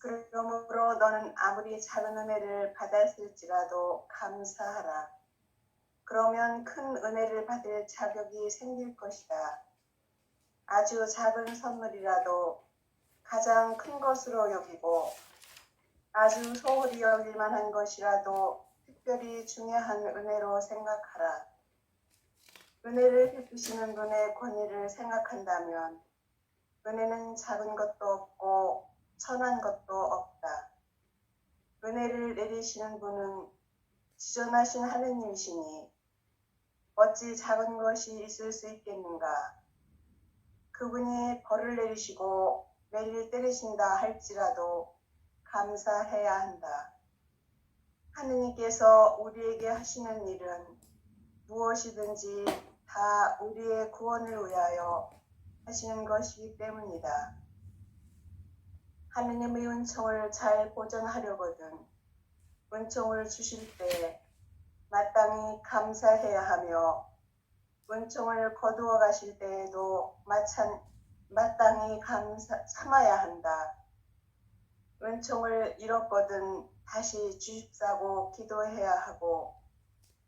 그러므로 너는 아무리 작은 은혜를 받았을지라도 감사하라. 그러면 큰 은혜를 받을 자격이 생길 것이다. 아주 작은 선물이라도 가장 큰 것으로 여기고 아주 소홀히 여길 만한 것이라도 특별히 중요한 은혜로 생각하라. 은혜를 베푸시는 분의 권위를 생각한다면 은혜는 작은 것도 없고 천한 것도 없다. 은혜를 내리시는 분은 지존하신 하느님이시니 어찌 작은 것이 있을 수 있겠는가. 그분이 벌을 내리시고 매일 때리신다 할지라도 감사해야 한다. 하느님께서 우리에게 하시는 일은 무엇이든지 다 우리의 구원을 위하여 하시는 것이기 때문이다. 하느님의 은총을 잘 보존하려거든 은총을 주실 때 마땅히 감사해야 하며 은총을 거두어 가실 때에도 마땅히 참아야 한다. 은총을 잃었거든 다시 주십사고 기도해야 하고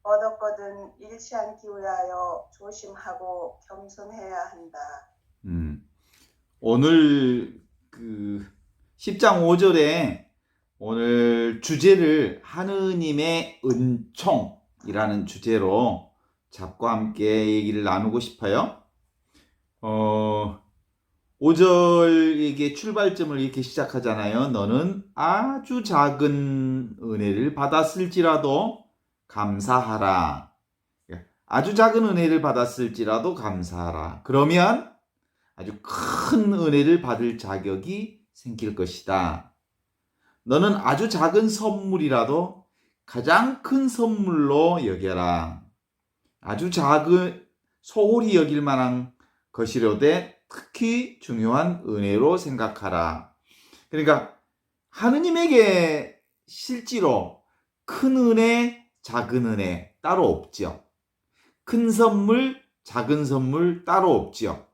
얻었거든 잃지 않기 위하여 조심하고 겸손해야 한다. 오늘 10장 5절에 오늘 주제를 하느님의 은총이라는 주제로 잡고 함께 얘기를 나누고 싶어요. 5절 이게 출발점을 이렇게 시작하잖아요. 너는 아주 작은 은혜를 받았을지라도 감사하라. 아주 작은 은혜를 받았을지라도 감사하라. 그러면 아주 큰 은혜를 받을 자격이 생길 것이다. 너는 아주 작은 선물이라도 가장 큰 선물로 여겨라. 아주 작은 소홀히 여길 만한 것이로되 특히 중요한 은혜로 생각하라. 그러니까 하느님에게 실제로 큰 은혜, 작은 은혜 따로 없죠. 큰 선물, 작은 선물 따로 없죠.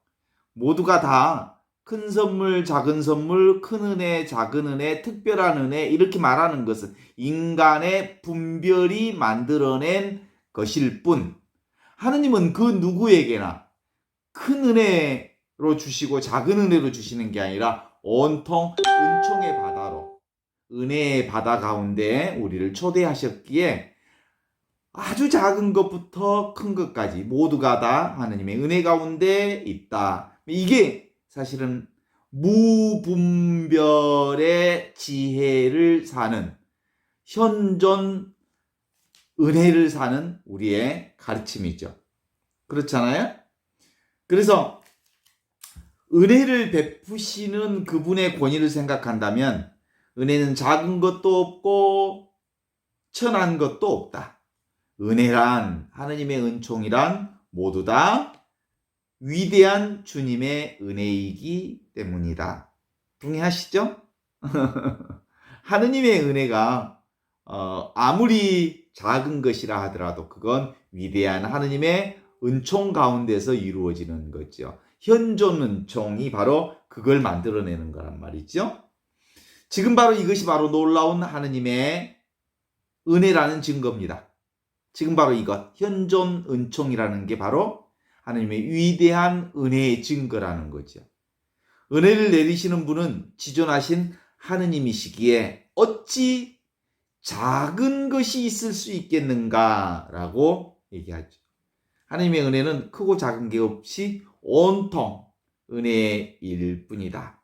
모두가 다 큰 선물, 작은 선물, 큰 은혜, 작은 은혜, 특별한 은혜 이렇게 말하는 것은 인간의 분별이 만들어낸 것일 뿐 하느님은 그 누구에게나 큰 은혜로 주시고 작은 은혜로 주시는 게 아니라 온통 은총의 바다로 은혜의 바다 가운데 우리를 초대하셨기에 아주 작은 것부터 큰 것까지 모두가 다 하느님의 은혜 가운데 있다. 이게 사실은 무분별의 지혜를 사는 현존 은혜를 사는 우리의 가르침이죠. 그렇잖아요? 그래서 은혜를 베푸시는 그분의 권위를 생각한다면 은혜는 작은 것도 없고 천한 것도 없다. 은혜란 하느님의 은총이란 모두 다 위대한 주님의 은혜이기 때문이다. 동의하시죠? 하느님의 은혜가 아무리 작은 것이라 하더라도 그건 위대한 하느님의 은총 가운데서 이루어지는 거죠. 현존 은총이 바로 그걸 만들어내는 거란 말이죠. 지금 바로 이것이 바로 놀라운 하느님의 은혜라는 증거입니다. 지금 바로 이것, 현존 은총이라는 게 바로 하나님의 위대한 은혜의 증거라는 거죠. 은혜를 내리시는 분은 지존하신 하느님이시기에 어찌 작은 것이 있을 수 있겠는가라고 얘기하죠. 하나님의 은혜는 크고 작은 게 없이 온통 은혜일 뿐이다.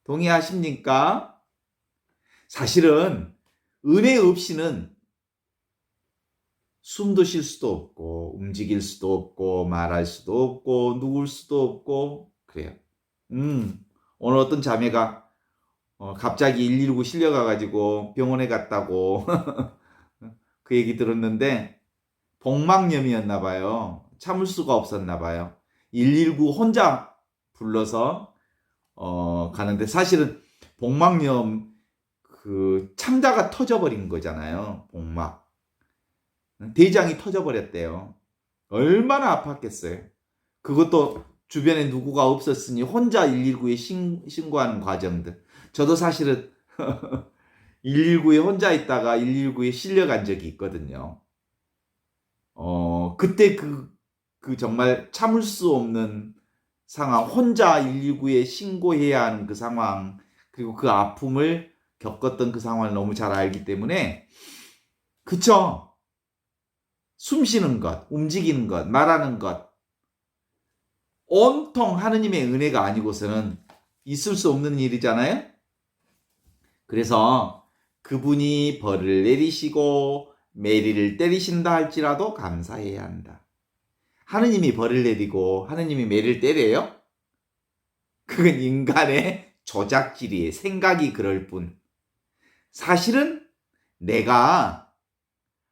동의하십니까? 사실은 은혜 없이는 숨도 쉴 수도 없고 움직일 수도 없고 말할 수도 없고 누울 수도 없고 그래요. 오늘 어떤 자매가 갑자기 119 실려가가지고 병원에 갔다고 그 얘기 들었는데 복막염이었나 봐요. 참을 수가 없었나 봐요. 119 혼자 불러서 가는데 사실은 복막염 그 창자가 터져버린 거잖아요. 복막. 대장이 터져버렸대요. 얼마나 아팠겠어요. 그것도 주변에 누구가 없었으니 혼자 119에 신고하는 과정들. 저도 사실은 119에 혼자 있다가 119에 실려간 적이 있거든요. 그때 그 정말 참을 수 없는 상황, 혼자 119에 신고해야 하는 그 상황, 그리고 그 아픔을 겪었던 그 상황을 너무 잘 알기 때문에, 그쵸? 숨 쉬는 것, 움직이는 것, 말하는 것, 온통 하느님의 은혜가 아니고서는 있을 수 없는 일이잖아요? 그래서 그분이 벌을 내리시고 매리를 때리신다 할지라도 감사해야 한다. 하느님이 벌을 내리고 하느님이 매를 때려요? 그건 인간의 조작질이에요. 생각이 그럴 뿐. 사실은 내가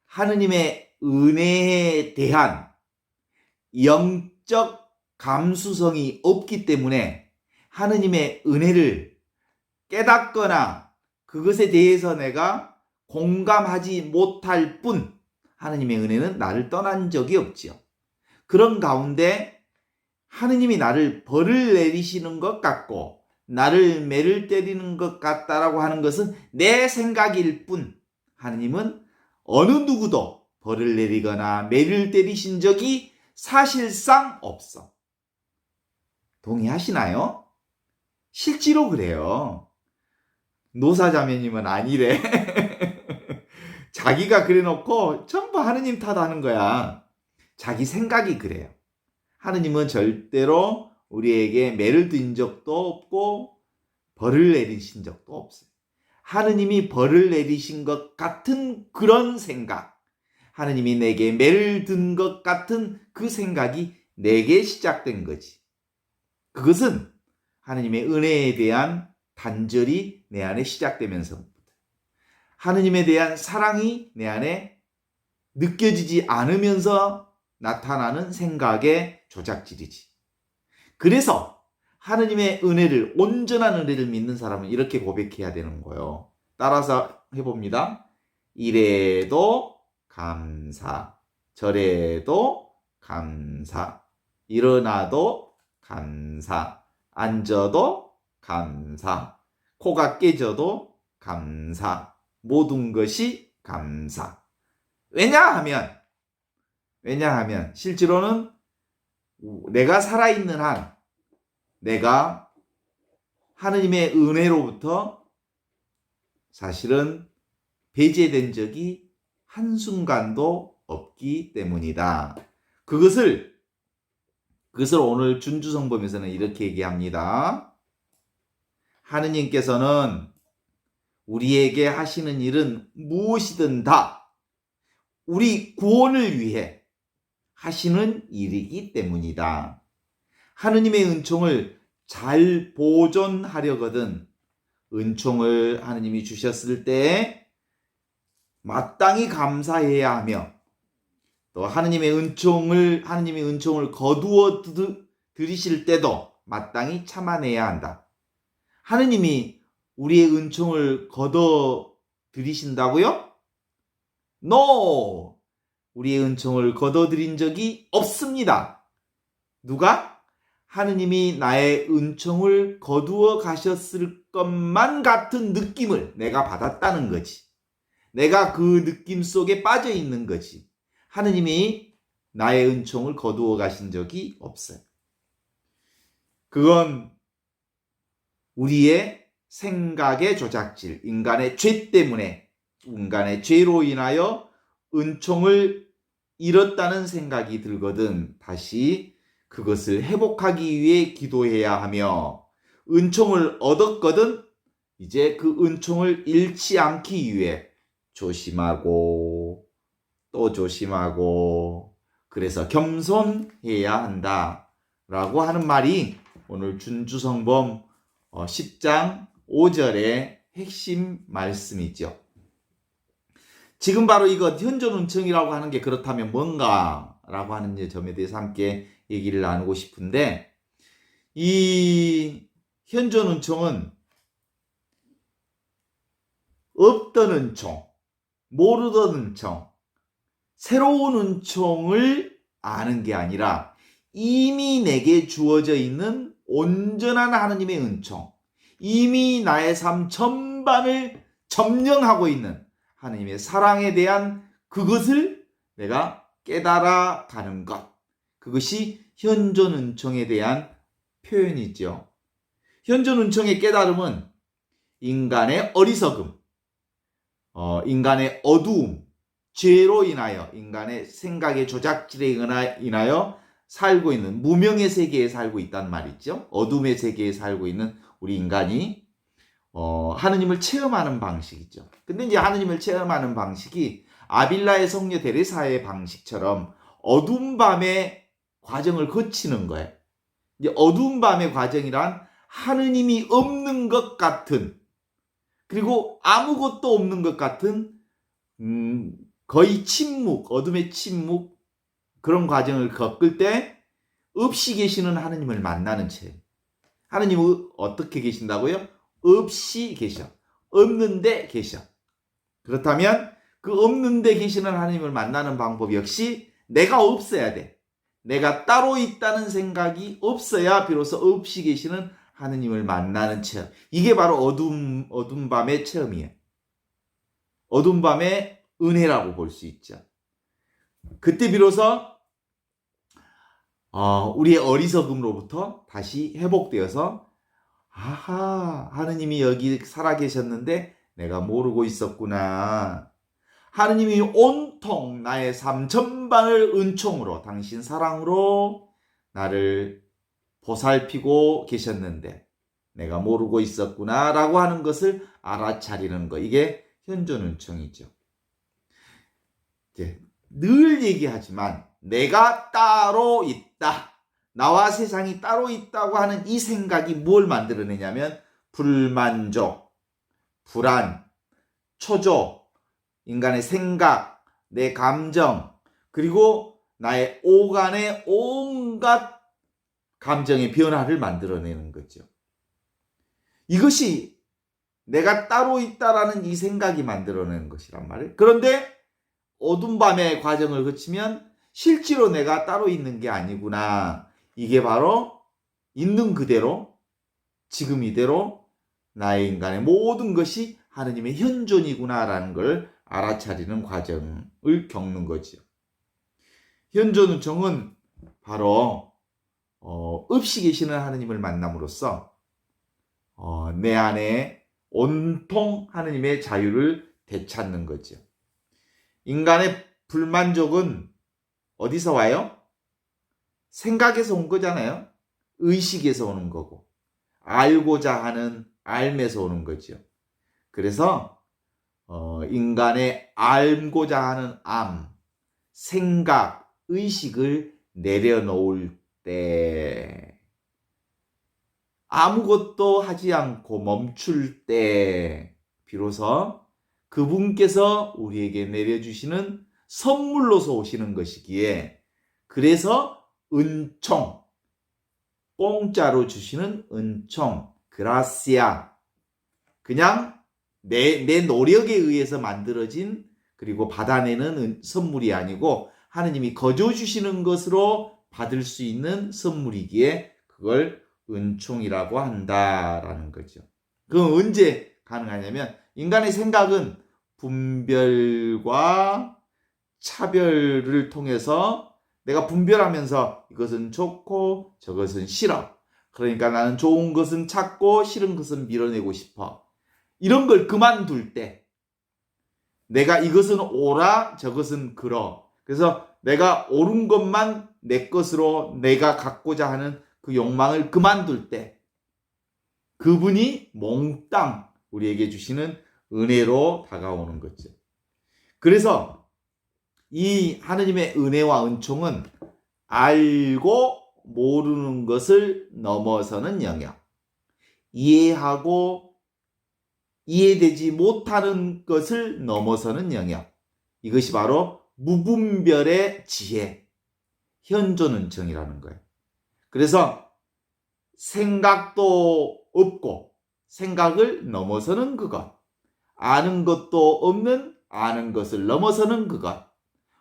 하느님의 은혜에 대한 영적 감수성이 없기 때문에 하느님의 은혜를 깨닫거나 그것에 대해서 내가 공감하지 못할 뿐 하느님의 은혜는 나를 떠난 적이 없지요. 그런 가운데 하느님이 나를 벌을 내리시는 것 같고 나를 매를 때리는 것 같다라고 하는 것은 내 생각일 뿐 하느님은 어느 누구도 벌을 내리거나 매를 때리신 적이 사실상 없어. 동의하시나요? 실제로 그래요. 노사자매님은 아니래. 자기가 그래놓고 전부 하느님 탓하는 거야. 자기 생각이 그래요. 하느님은 절대로 우리에게 매를 든 적도 없고 벌을 내리신 적도 없어요. 하느님이 벌을 내리신 것 같은 그런 생각, 하느님이 내게 매를 든 것 같은 그 생각이 내게 시작된 거지. 그것은 하느님의 은혜에 대한 단절이 내 안에 시작되면서부터 하느님에 대한 사랑이 내 안에 느껴지지 않으면서 나타나는 생각의 조작질이지. 그래서 하느님의 은혜를, 온전한 은혜를 믿는 사람은 이렇게 고백해야 되는 거예요. 따라서 해봅니다. 이래도 감사, 저래도 감사, 일어나도 감사, 앉아도 감사, 코가 깨져도 감사, 모든 것이 감사. 왜냐하면 실제로는 내가 살아있는 한 내가 하느님의 은혜로부터 사실은 배제된 적이 한순간도 없기 때문이다. 그것을 오늘 준주성범에서는 이렇게 얘기합니다. 하느님께서는 우리에게 하시는 일은 무엇이든 다 우리 구원을 위해 하시는 일이기 때문이다. 하느님의 은총을 잘 보존하려거든 은총을 하느님이 주셨을 때 마땅히 감사해야 하며 또 하느님의 은총을 거두어 들이실 때도 마땅히 참아내야 한다. 하느님이 우리의 은총을 거둬 들이신다고요? No! 우리의 은총을 거둬들인 적이 없습니다. 누가? 하느님이 나의 은총을 거두어 가셨을 것만 같은 느낌을 내가 받았다는 거지. 내가 그 느낌 속에 빠져 있는 거지. 하느님이 나의 은총을 거두어 가신 적이 없어요. 그건 우리의 생각의 조작질, 인간의 죄 때문에, 인간의 죄로 인하여 은총을 잃었다는 생각이 들거든 다시 그것을 회복하기 위해 기도해야 하며 은총을 얻었거든 이제 그 은총을 잃지 않기 위해 조심하고 또 조심하고 그래서 겸손해야 한다라고 하는 말이 오늘 준주성범 10장 5절의 핵심 말씀이죠. 지금 바로 이거 현존은총이라고 하는 게 그렇다면 뭔가라고 하는 점에 대해서 함께 얘기를 나누고 싶은데 이 현존은총은 없던 은총, 모르던 은총, 새로운 은총을 아는 게 아니라 이미 내게 주어져 있는 온전한 하느님의 은총, 이미 나의 삶 전반을 점령하고 있는 하느님의 사랑에 대한 그것을 내가 깨달아 가는 것. 그것이 현존은총에 대한 표현이죠. 현존은총의 깨달음은 인간의 어리석음, 인간의 어두움, 죄로 인하여 인간의 생각의 조작질에 인하여 살고 있는 무명의 세계에 살고 있단 말이죠. 어둠의 세계에 살고 있는 우리 인간이 하느님을 체험하는 방식이죠. 근데 이제 하느님을 체험하는 방식이 아빌라의 성녀 데레사의 방식처럼 어두운 밤의 과정을 거치는 거예요. 이제 어두운 밤의 과정이란 하느님이 없는 것 같은, 그리고 아무것도 없는 것 같은 거의 침묵, 어둠의 침묵, 그런 과정을 겪을 때 없이 계시는 하느님을 만나는 체험. 하느님은 어떻게 계신다고요? 없이 계셔. 없는데 계셔. 그렇다면 그 없는데 계시는 하느님을 만나는 방법 역시 내가 없어야 돼. 내가 따로 있다는 생각이 없어야 비로소 없이 계시는 하느님을 만나는 체험. 이게 바로 어둠 밤의 체험이에요. 어둠 밤의 은혜라고 볼 수 있죠. 그때 비로소 우리의 어리석음으로부터 다시 회복되어서 아하, 하느님이 여기 살아계셨는데 내가 모르고 있었구나. 하느님이 온통 나의 삶 전반을 은총으로, 당신 사랑으로 나를 보살피고 계셨는데 내가 모르고 있었구나 라고 하는 것을 알아차리는 것. 이게 현존은총이죠. 늘 얘기하지만 내가 따로 있다, 나와 세상이 따로 있다고 하는 이 생각이 뭘 만들어내냐면 불만족, 불안, 초조, 인간의 생각, 내 감정, 그리고 나의 오간의 온갖 감정의 변화를 만들어내는 거죠. 이것이 내가 따로 있다라는 이 생각이 만들어내는 것이란 말이에요. 그런데 어둠 밤의 과정을 거치면 실제로 내가 따로 있는 게 아니구나. 이게 바로 있는 그대로, 지금 이대로 나의 인간의 모든 것이 하느님의 현존이구나라는 걸 알아차리는 과정을 겪는 거죠. 현존은총은 바로 없이 계시는 하느님을 만남으로써 내 안에 온통 하느님의 자유를 되찾는 거죠. 인간의 불만족은 어디서 와요? 생각에서 온 거잖아요. 의식에서 오는 거고, 알고자 하는 알매서 오는 거죠. 그래서 인간의 알고자 하는 암, 생각, 의식을 내려놓을 때, 아무것도 하지 않고 멈출 때 비로소 그분께서 우리에게 내려주시는 선물로서 오시는 것이기에, 그래서 은총, 공짜로 주시는 은총, 그라시아, 그냥 내 노력에 의해서 만들어진, 그리고 받아내는 선물이 아니고 하느님이 거저 주시는 것으로 받을 수 있는 선물이기에 그걸 은총이라고 한다라는 거죠. 그건 언제 가능하냐면 인간의 생각은 분별과 차별을 통해서 내가 분별하면서 이것은 좋고 저것은 싫어. 그러니까 나는 좋은 것은 찾고 싫은 것은 밀어내고 싶어. 이런 걸 그만둘 때, 내가 이것은 옳아, 저것은 그러. 그래서 내가 옳은 것만 내 것으로 내가 갖고자 하는 그 욕망을 그만둘 때, 그분이 몽땅 우리에게 주시는 은혜로 다가오는 거죠. 그래서 이 하느님의 은혜와 은총은 알고 모르는 것을 넘어서는 영역, 이해하고 이해되지 못하는 것을 넘어서는 영역, 이것이 바로 무분별의 지혜, 현존은총이라는 거예요. 그래서 생각도 없고 생각을 넘어서는 그것, 아는 것도 없는 아는 것을 넘어서는 그것,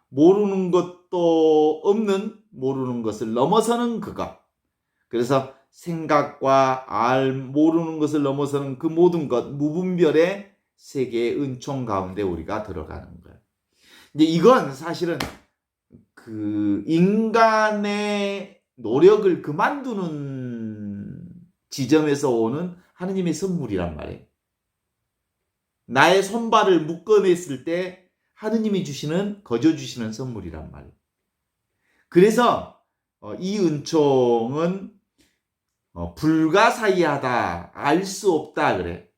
모르는 것도 없는 모르는 것을 넘어서는 그것. 그래서 생각과 모르는 것을 넘어서는 그 모든 것, 무분별의 세계의 은총 가운데 우리가 들어가는 거예요. 근데 이건 사실은 그 인간의 노력을 그만두는 지점에서 오는 하느님의 선물이란 말이에요. 나의 손발을 묶어냈을 때 하느님이 주시는, 거저 주시는 선물이란 말이에요. 그래서 이 은총은 불가사의하다, 알 수 없다 그래.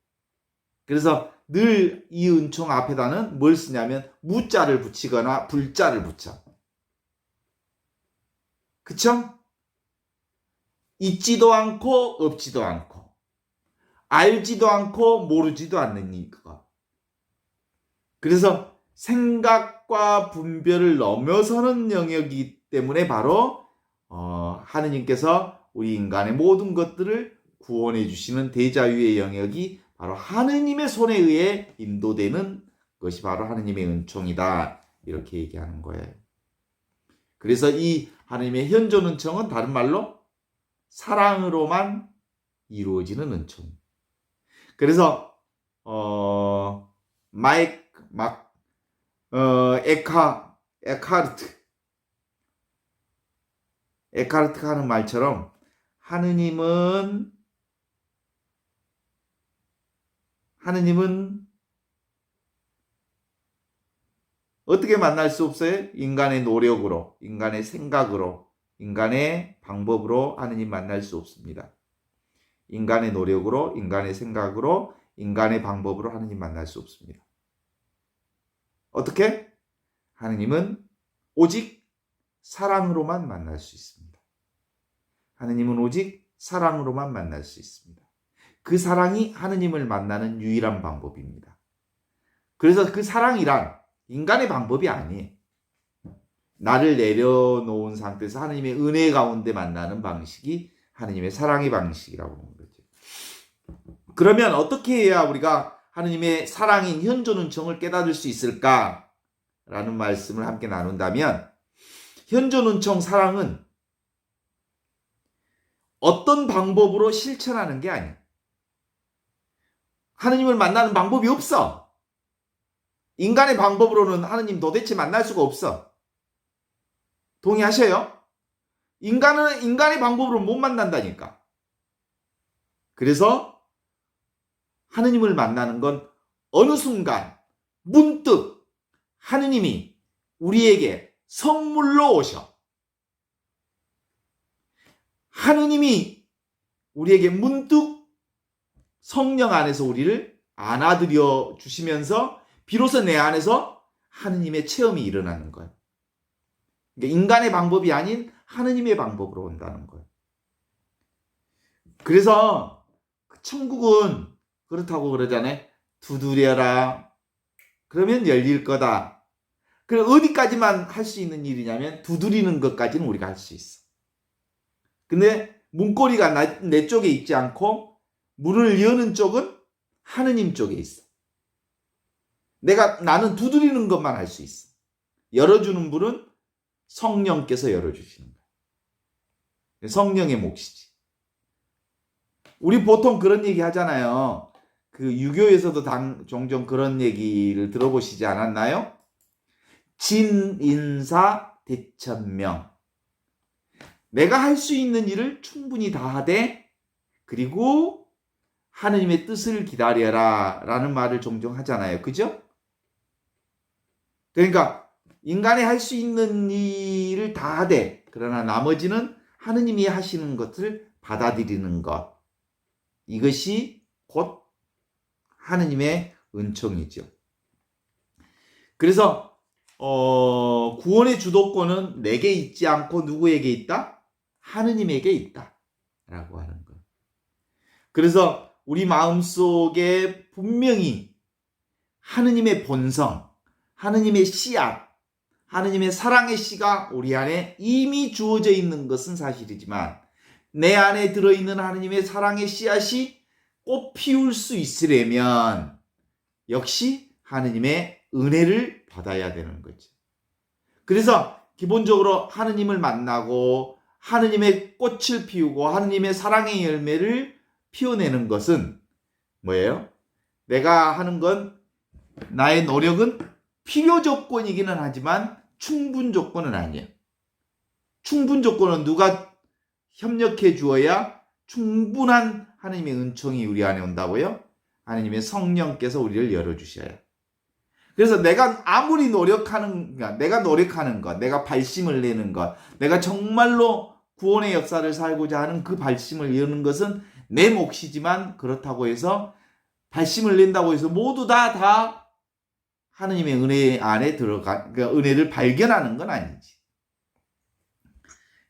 그래서 늘 이 은총 앞에다는 뭘 쓰냐면 무자를 붙이거나 불자를 붙여. 그쵸? 있지도 않고 없지도 않고 알지도 않고 모르지도 않는 이거. 그래서 생각과 분별을 넘어서는 영역이기 때문에 바로 하느님께서 우리 인간의 모든 것들을 구원해 주시는 대자유의 영역이 바로 하느님의 손에 의해 인도되는 것이 바로 하느님의 은총이다. 이렇게 얘기하는 거예요. 그래서 이 하느님의 현존 은총은 다른 말로 사랑으로만 이루어지는 은총. 그래서 에카르트가 하는 말처럼 하느님은 어떻게 만날 수 없어요? 인간의 노력으로, 인간의 생각으로, 인간의 방법으로 하느님 만날 수 없습니다. 인간의 노력으로, 인간의 생각으로, 인간의 방법으로 하느님 만날 수 없습니다. 어떻게? 하느님은 오직 사랑으로만 만날 수 있습니다. 하느님은 오직 사랑으로만 만날 수 있습니다. 그 사랑이 하느님을 만나는 유일한 방법입니다. 그래서 그 사랑이란 인간의 방법이 아니에요. 나를 내려놓은 상태에서 하느님의 은혜 가운데 만나는 방식이 하느님의 사랑의 방식이라고 하는 거죠. 그러면 어떻게 해야 우리가 하느님의 사랑인 현존 은총을 깨닫을 수 있을까라는 말씀을 함께 나눈다면, 현존 은총 사랑은 어떤 방법으로 실천하는 게 아니에요. 하느님을 만나는 방법이 없어. 인간의 방법으로는 하느님 도대체 만날 수가 없어. 동의하셔요? 인간은 인간의 방법으로 못 만난다니까. 그래서 하느님을 만나는 건 어느 순간 문득 하느님이 우리에게 선물로 오셔. 하느님이 우리에게 문득 성령 안에서 우리를 안아들여 주시면서 비로소 내 안에서 하느님의 체험이 일어나는 거예요. 그러니까 인간의 방법이 아닌 하느님의 방법으로 온다는 거예요. 그래서 천국은 그렇다고 그러잖아요. 두드려라. 그러면 열릴 거다. 그럼 어디까지만 할 수 있는 일이냐면 두드리는 것까지는 우리가 할 수 있어. 근데 문고리가 내 쪽에 있지 않고 문을 여는 쪽은 하느님 쪽에 있어. 나는 두드리는 것만 할 수 있어. 열어주는 분은 성령께서 열어주시는 거예요. 성령의 몫이지. 우리 보통 그런 얘기 하잖아요. 그 유교에서도 종종 그런 얘기를 들어보시지 않았나요? 진인사 대천명. 내가 할 수 있는 일을 충분히 다 하되 그리고 하느님의 뜻을 기다려라 라는 말을 종종 하잖아요. 그죠? 그러니까 인간이 할 수 있는 일을 다 하되 그러나 나머지는 하느님이 하시는 것을 받아들이는 것. 이것이 곧 하느님의 은총이죠. 그래서 구원의 주도권은 내게 있지 않고 누구에게 있다? 하느님에게 있다 라고 하는 거예요. 그래서 우리 마음속에 분명히 하느님의 본성, 하느님의 씨앗, 하느님의 사랑의 씨가 우리 안에 이미 주어져 있는 것은 사실이지만 내 안에 들어있는 하느님의 사랑의 씨앗이 꽃 피울 수 있으려면 역시 하느님의 은혜를 받아야 되는 거죠. 그래서 기본적으로 하느님을 만나고 하느님의 꽃을 피우고 하느님의 사랑의 열매를 피워내는 것은 뭐예요? 내가 하는 건 나의 노력은 필요 조건이기는 하지만 충분 조건은 아니에요. 충분 조건은 누가 협력해 주어야 충분한 하느님의 은총이 우리 안에 온다고요? 하느님의 성령께서 우리를 열어주셔야. 그래서 내가 아무리 노력하는 것, 내가 노력하는 것, 내가 발심을 내는 것, 내가 정말로 구원의 역사를 살고자 하는 그 발심을 여는 것은 내 몫이지만 그렇다고 해서 발심을 낸다고 해서 모두 다 하느님의 은혜 안에 그러니까 은혜를 발견하는 건 아니지.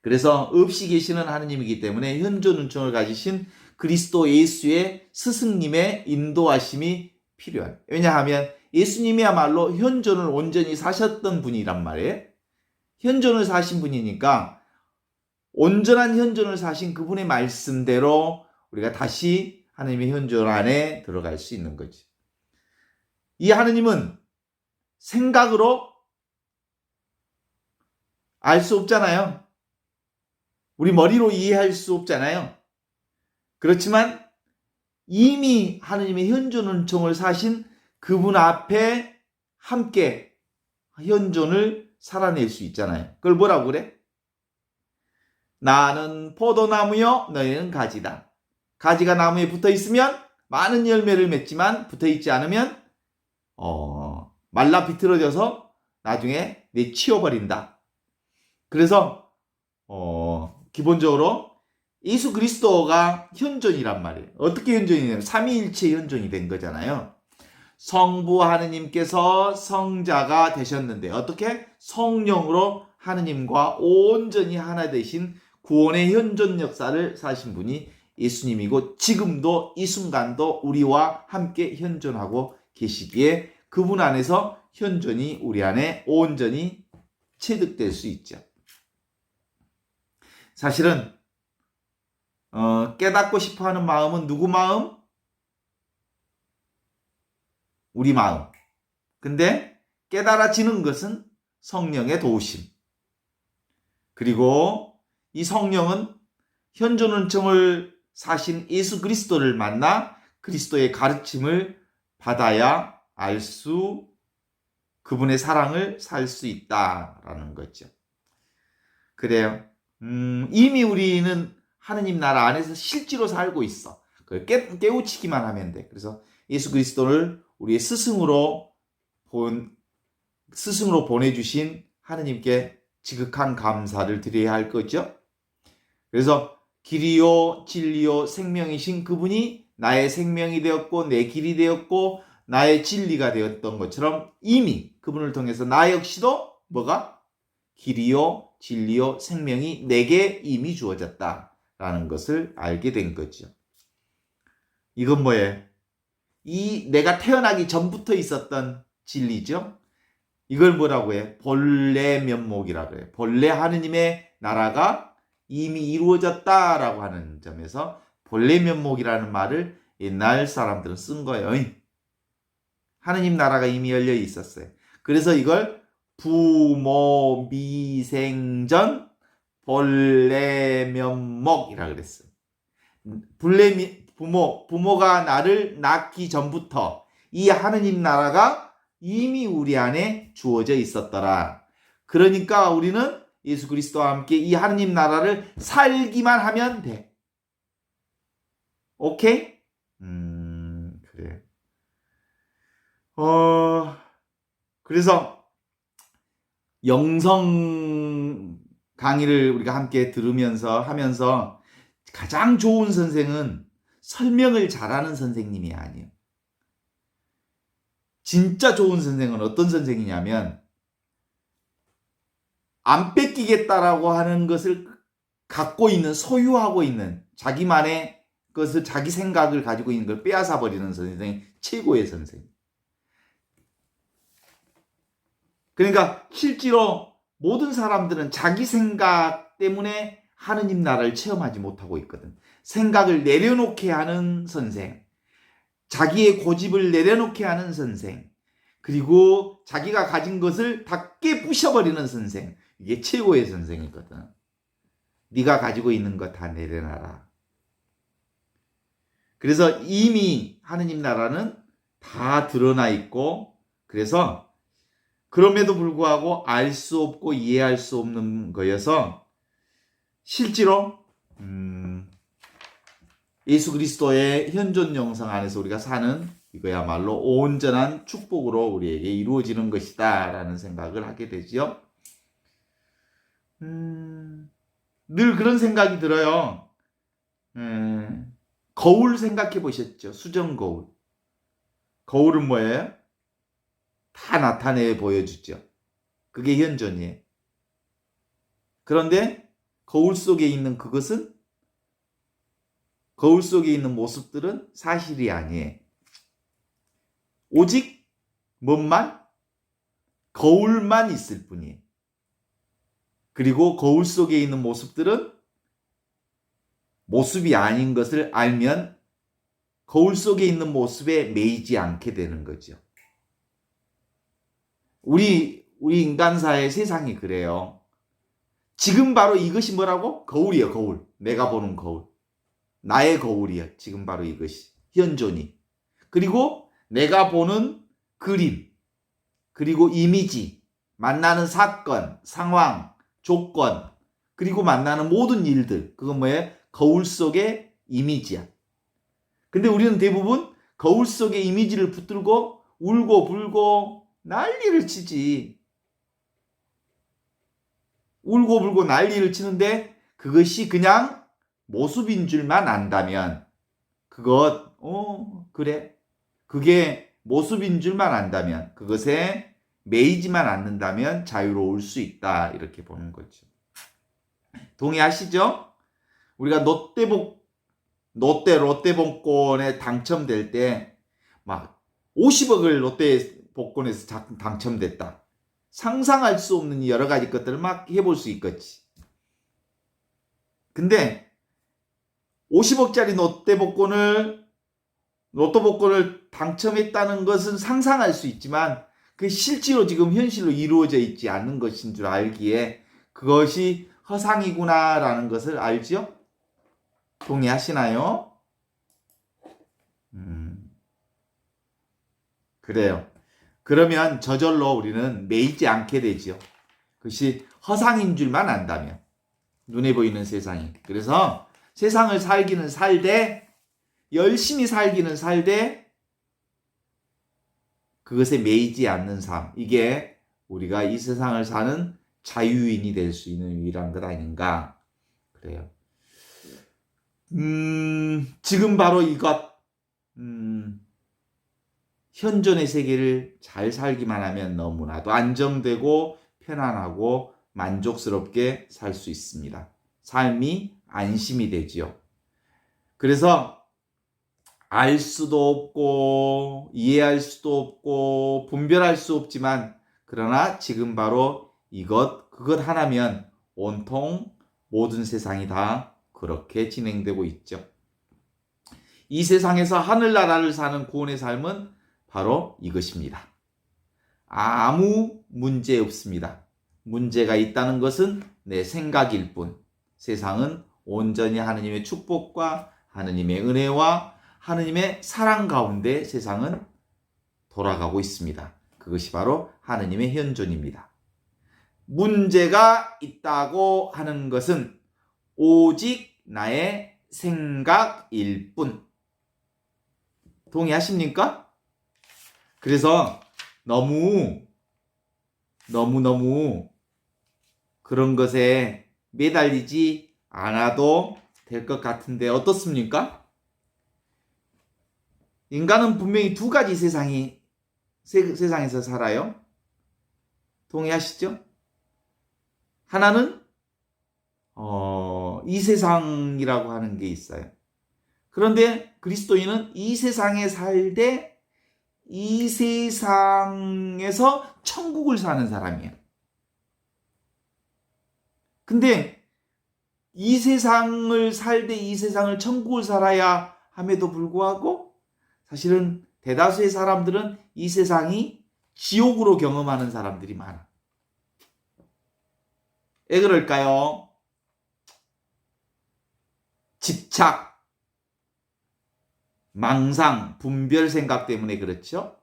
그래서 없이 계시는 하느님이기 때문에 현존 은총을 가지신 그리스도 예수의 스승님의 인도하심이 필요한. 왜냐하면 예수님이야말로 현존을 온전히 사셨던 분이란 말이에요. 현존을 사신 분이니까 온전한 현존을 사신 그분의 말씀대로 우리가 다시 하느님의 현존 안에 들어갈 수 있는 거지. 이 하느님은 생각으로 알 수 없잖아요. 우리 머리로 이해할 수 없잖아요. 그렇지만 이미 하느님의 현존 은총을 사신 그분 앞에 함께 현존을 살아낼 수 있잖아요. 그걸 뭐라고 그래? 나는 포도나무요 너희는 가지다. 가지가 나무에 붙어 있으면 많은 열매를 맺지만 붙어 있지 않으면 말라 비틀어져서 나중에 내치워버린다. 그래서 기본적으로 예수 그리스도가 현존이란 말이에요. 어떻게 현존이냐면 삼위일체 현존이 된 거잖아요. 성부 하느님께서 성자가 되셨는데 어떻게? 성령으로 하느님과 온전히 하나 되신 구원의 현존 역사를 사신 분이 예수님이고 지금도 이 순간도 우리와 함께 현존하고 계시기에 그분 안에서 현존이 우리 안에 온전히 체득될 수 있죠. 사실은 깨닫고 싶어하는 마음은 누구 마음? 우리 마음. 근데 깨달아지는 것은 성령의 도우심. 그리고 이 성령은 현존 은총을 사신 예수 그리스도를 만나 그리스도의 가르침을 받아야 그분의 사랑을 살 수 있다라는 거죠. 그래요. 이미 우리는 하느님 나라 안에서 실제로 살고 있어. 그걸 깨우치기만 하면 돼. 그래서 예수 그리스도를 우리의 스승으로 보내주신 하느님께 지극한 감사를 드려야 할 거죠. 그래서 길이요 진리요 생명이신 그분이 나의 생명이 되었고 내 길이 되었고 나의 진리가 되었던 것처럼 이미 그분을 통해서 나 역시도 뭐가? 길이요 진리요 생명이 내게 이미 주어졌다라는 것을 알게 된 거죠. 이건 뭐예요? 내가 태어나기 전부터 있었던 진리죠. 이걸 뭐라고 해요? 본래 면목이라고 해요. 본래 하느님의 나라가 이미 이루어졌다라고 하는 점에서 본래 면목이라는 말을 옛날 사람들은 쓴 거예요. 하느님 나라가 이미 열려 있었어요. 그래서 이걸 부모미생전 본래면목이라 그랬어요. 부모가 나를 낳기 전부터 이 하느님 나라가 이미 우리 안에 주어져 있었더라. 그러니까 우리는 예수 그리스도와 함께 이 하느님 나라를 살기만 하면 돼. 오케이? 그래. 그래서 영성 강의를 우리가 함께 하면서 가장 좋은 선생은 설명을 잘하는 선생님이 아니에요. 진짜 좋은 선생은 어떤 선생이냐면 안 뺏기겠다라고 하는 것을 소유하고 있는 자기만의 것을 자기 생각을 가지고 있는 걸 빼앗아 버리는 선생이 최고의 선생. 그러니까 실제로 모든 사람들은 자기 생각 때문에 하느님 나라를 체험하지 못하고 있거든. 생각을 내려놓게 하는 선생, 자기의 고집을 내려놓게 하는 선생, 그리고 자기가 가진 것을 다 깨부셔버리는 선생, 이게 최고의 선생이거든. 네가 가지고 있는 거 다 내려놔라. 그래서 이미 하느님 나라는 다 드러나 있고, 그래서 그럼에도 불구하고 알 수 없고 이해할 수 없는 거여서 실제로 예수 그리스도의 현존 영성 안에서 우리가 사는 이거야말로 온전한 축복으로 우리에게 이루어지는 것이다 라는 생각을 하게 되지요. 늘 그런 생각이 들어요. 거울 생각해 보셨죠? 수정 거울. 거울은 뭐예요? 다 나타내 보여주죠. 그게 현존이에요. 그런데 거울 속에 있는 그것은, 거울 속에 있는 모습들은 사실이 아니에요. 오직 뭐만? 거울만 있을 뿐이에요. 그리고 거울 속에 있는 모습들은 모습이 아닌 것을 알면 거울 속에 있는 모습에 매이지 않게 되는 거죠. 우리 인간사의 세상이 그래요. 지금 바로 이것이 뭐라고? 거울이에요, 거울. 내가 보는 거울. 나의 거울이에요. 지금 바로 이것이. 현존이. 그리고 내가 보는 그림, 그리고 이미지, 만나는 사건, 상황, 조건, 그리고 만나는 모든 일들. 그건 뭐예요? 거울 속의 이미지야. 근데 우리는 대부분 거울 속의 이미지를 붙들고 울고 불고 난리를 치지. 울고 불고 난리를 치는데 그것이 그냥 모습인 줄만 안다면, 그래. 그게 모습인 줄만 안다면, 그것에 매이지만 않는다면 자유로울 수 있다. 이렇게 보는 거죠. 동의하시죠? 우리가 롯데 복권에 당첨될 때 막 50억을 롯데 복권에서 당첨됐다. 상상할 수 없는 여러 가지 것들을 막 해볼 수 있겠지. 근데 50억짜리 로또 복권을 당첨했다는 것은 상상할 수 있지만 그 실제로 지금 현실로 이루어져 있지 않는 것인 줄 알기에 그것이 허상이구나라는 것을 알죠? 동의하시나요? 그래요. 그러면 저절로 우리는 매이지 않게 되죠. 그것이 허상인 줄만 안다면, 눈에 보이는 세상이. 그래서 세상을 살기는 살되, 열심히 살기는 살되, 그것에 매이지 않는 삶. 이게 우리가 이 세상을 사는 자유인이 될 수 있는 유일한 것 아닌가. 그래요. 지금 바로 이것, 현존의 세계를 잘 살기만 하면 너무나도 안정되고 편안하고 만족스럽게 살 수 있습니다. 삶이 안심이 되지요. 그래서 알 수도 없고 이해할 수도 없고 분별할 수 없지만, 그러나 지금 바로 그것 하나면 온통 모든 세상이 다 그렇게 진행되고 있죠. 이 세상에서 하늘나라를 사는 구원의 삶은 바로 이것입니다. 아무 문제 없습니다. 문제가 있다는 것은 내 생각일 뿐. 세상은 온전히 하느님의 축복과 하느님의 은혜와 하느님의 사랑 가운데 세상은 돌아가고 있습니다. 그것이 바로 하느님의 현존입니다. 문제가 있다고 하는 것은 오직 나의 생각일 뿐. 동의하십니까? 그래서 너무 그런 것에 매달리지 않아도 될 것 같은데 어떻습니까? 인간은 분명히 두 가지 세상에서 살아요. 동의하시죠? 하나는 이 세상이라고 하는 게 있어요. 그런데 그리스도인은 이 세상에 살되 이 세상에서 천국을 사는 사람이에요. 근데 이 세상을 살되 이 세상을 천국을 살아야 함에도 불구하고 사실은 대다수의 사람들은 이 세상이 지옥으로 경험하는 사람들이 많아. 왜 그럴까요? 집착, 망상, 분별 생각 때문에 그렇죠.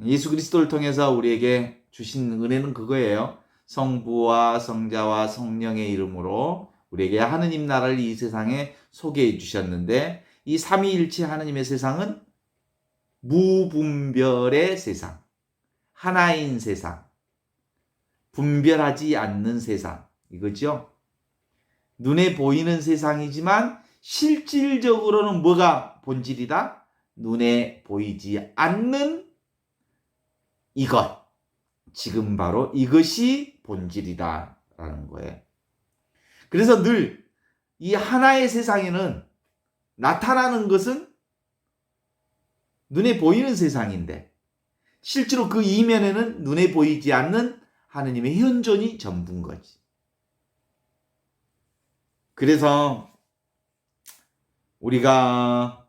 예수 그리스도를 통해서 우리에게 주신 은혜는 그거예요. 성부와 성자와 성령의 이름으로 우리에게 하느님 나라를 이 세상에 소개해 주셨는데, 이 삼위일체 하느님의 세상은 무분별의 세상, 하나인 세상, 분별하지 않는 세상, 이거죠. 눈에 보이는 세상이지만 실질적으로는 뭐가 본질이다? 눈에 보이지 않는 이것, 지금 바로 이것이 본질이다 라는 거예요. 그래서 늘 이 하나의 세상에는 나타나는 것은 눈에 보이는 세상인데, 실제로 그 이면에는 눈에 보이지 않는 하느님의 현존이 전부인 거지. 그래서 우리가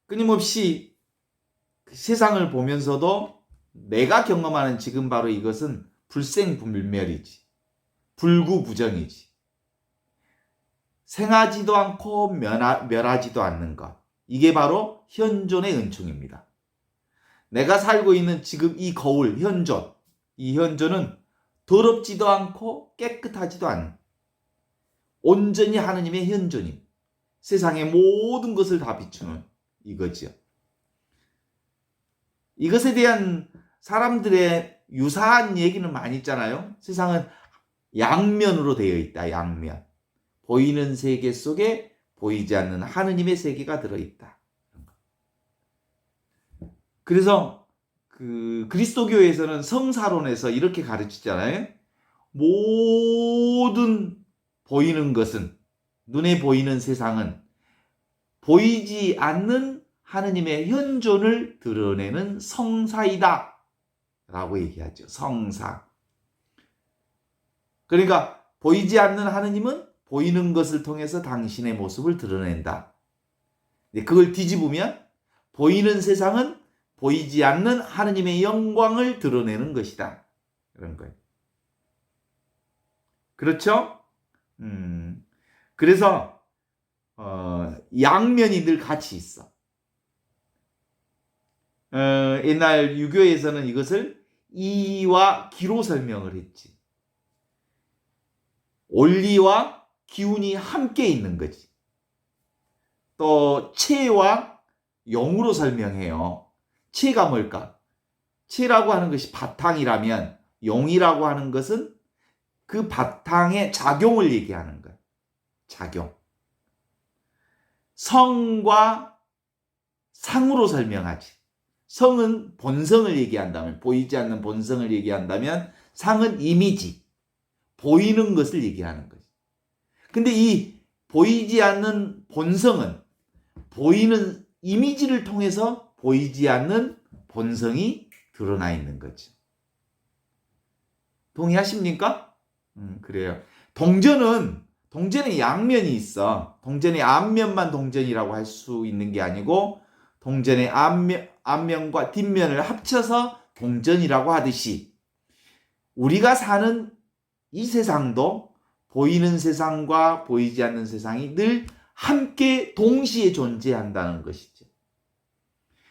끊임없이 세상을 보면서도 내가 경험하는 지금 바로 이것은 불생불멸이지, 불구부정이지, 생하지도 않고 멸하지도 않는 것, 이게 바로 현존의 은총입니다. 내가 살고 있는 지금 이 거울, 현존, 이 현존은 더럽지도 않고 깨끗하지도 않은 온전히 하느님의 현존임, 세상의 모든 것을 다 비추는 이거지요. 이것에 대한 사람들의 유사한 얘기는 많이 있잖아요. 세상은 양면으로 되어 있다. 양면. 보이는 세계 속에 보이지 않는 하느님의 세계가 들어있다. 그래서 그리스도교에서는 성사론에서 이렇게 가르치잖아요. 모든 보이는 것은, 눈에 보이는 세상은 보이지 않는 하느님의 현존을 드러내는 성사이다 라고 얘기하죠. 성사. 그러니까 보이지 않는 하느님은 보이는 것을 통해서 당신의 모습을 드러낸다. 그걸 뒤집으면 보이는 세상은 보이지 않는 하느님의 영광을 드러내는 것이다. 그런 거예요. 그렇죠? 그래서 양면이 늘 같이 있어. 옛날 유교에서는 이것을 이와 기로 설명을 했지. 원리와 기운이 함께 있는 거지. 또 체와 용으로 설명해요. 체가 뭘까? 체라고 하는 것이 바탕이라면 용이라고 하는 것은 그 바탕의 작용을 얘기하는 거예요. 작용. 성과 상으로 설명하지. 성은 본성을 얘기한다면, 보이지 않는 본성을 얘기한다면, 상은 이미지, 보이는 것을 얘기하는 거지. 근데 이 보이지 않는 본성은 보이는 이미지를 통해서 보이지 않는 본성이 드러나 있는 거죠. 동의하십니까? 그래요. 동전에 양면이 있어. 동전의 앞면만 동전이라고 할 수 있는 게 아니고, 동전의 앞면과 뒷면을 합쳐서 동전이라고 하듯이, 우리가 사는 이 세상도 보이는 세상과 보이지 않는 세상이 늘 함께 동시에 존재한다는 것이죠.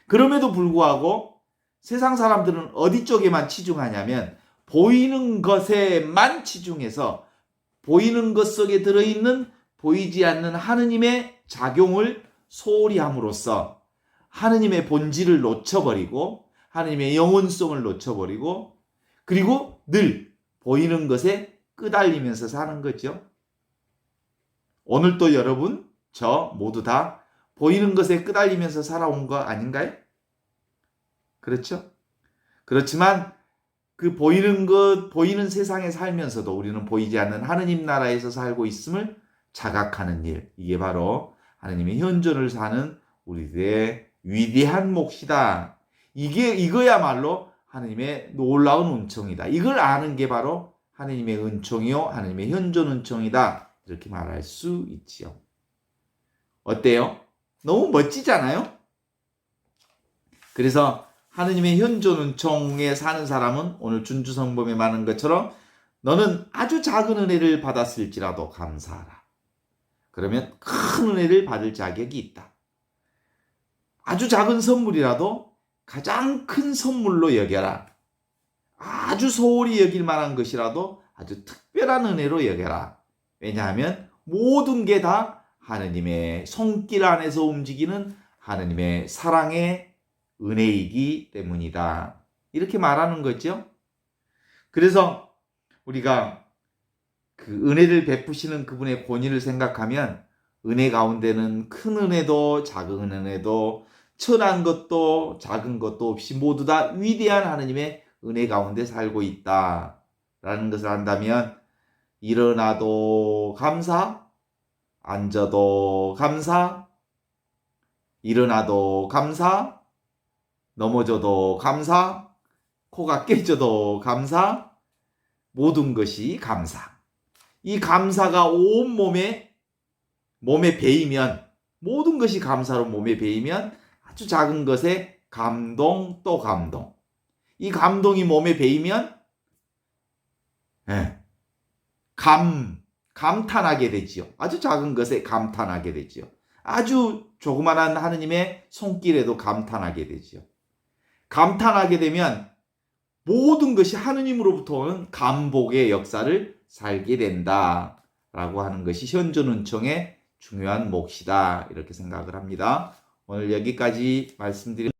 그럼에도 불구하고 세상 사람들은 어디 쪽에만 치중하냐면, 보이는 것에만 치중해서 보이는 것 속에 들어있는 보이지 않는 하느님의 작용을 소홀히 함으로써 하느님의 본질을 놓쳐버리고, 하느님의 영혼성을 놓쳐버리고, 그리고 늘 보이는 것에 끄달리면서 사는 거죠. 오늘도 여러분, 저 모두 다 보이는 것에 끄달리면서 살아온 거 아닌가요? 그렇죠? 그렇지만 그 보이는 세상에 살면서도 우리는 보이지 않는 하느님 나라에서 살고 있음을 자각하는 일, 이게 바로 하느님의 현존을 사는 우리들의 위대한 몫이다. 이거야말로 하느님의 놀라운 은총이다. 이걸 아는 게 바로 하느님의 은총이요, 하느님의 현존 은총이다. 이렇게 말할 수 있지요. 어때요? 너무 멋지잖아요? 그래서 하느님의 현존 은총에 사는 사람은 오늘 준주성범에 말한 것처럼 너는 아주 작은 은혜를 받았을지라도 감사하라. 그러면 큰 은혜를 받을 자격이 있다. 아주 작은 선물이라도 가장 큰 선물로 여겨라. 아주 소홀히 여길 만한 것이라도 아주 특별한 은혜로 여겨라. 왜냐하면 모든 게 다 하느님의 손길 안에서 움직이는 하느님의 사랑의 은혜이기 때문이다. 이렇게 말하는 거죠. 그래서 우리가 그 은혜를 베푸시는 그분의 권위를 생각하면 은혜 가운데는 큰 은혜도 작은 은혜도 천한 것도 작은 것도 없이 모두 다 위대한 하느님의 은혜 가운데 살고 있다라는 것을 안다면 일어나도 감사, 앉아도 감사, 일어나도 감사, 넘어져도 감사, 코가 깨져도 감사, 모든 것이 감사. 이 감사가 온 몸에 배이면, 모든 것이 감사로 몸에 배이면 아주 작은 것에 감동 또 감동. 이 감동이 몸에 배이면 감탄하게 되지요. 아주 작은 것에 감탄하게 되지요. 아주 조그만한 하느님의 손길에도 감탄하게 되지요. 감탄하게 되면 모든 것이 하느님으로부터 오는 감복의 역사를 살게 된다라고 하는 것이 현존은총의 중요한 몫이다. 이렇게 생각을 합니다. 오늘 여기까지 말씀드린